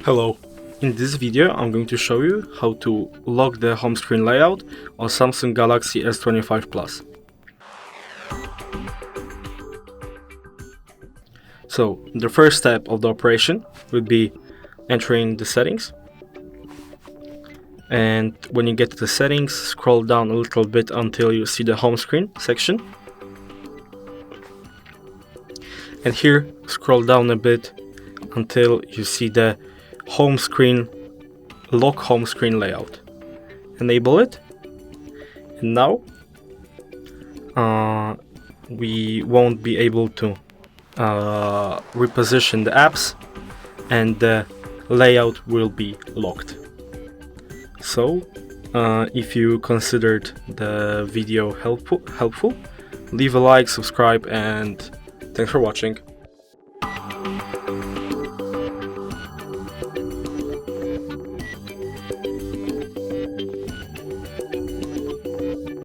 Hello. In this video I'm going to show you how to lock the home screen layout on Samsung Galaxy S25 Plus. So the first step of the operation would be entering the settings, and when you get to the settings, scroll down a little bit until you see the home screen section, and here scroll down a bit until you see the home screen lock home screen layout. Enable it, and now we won't be able to reposition the apps, and the layout will be locked. So if you considered the video helpful, leave a like, subscribe, and thanks for watching.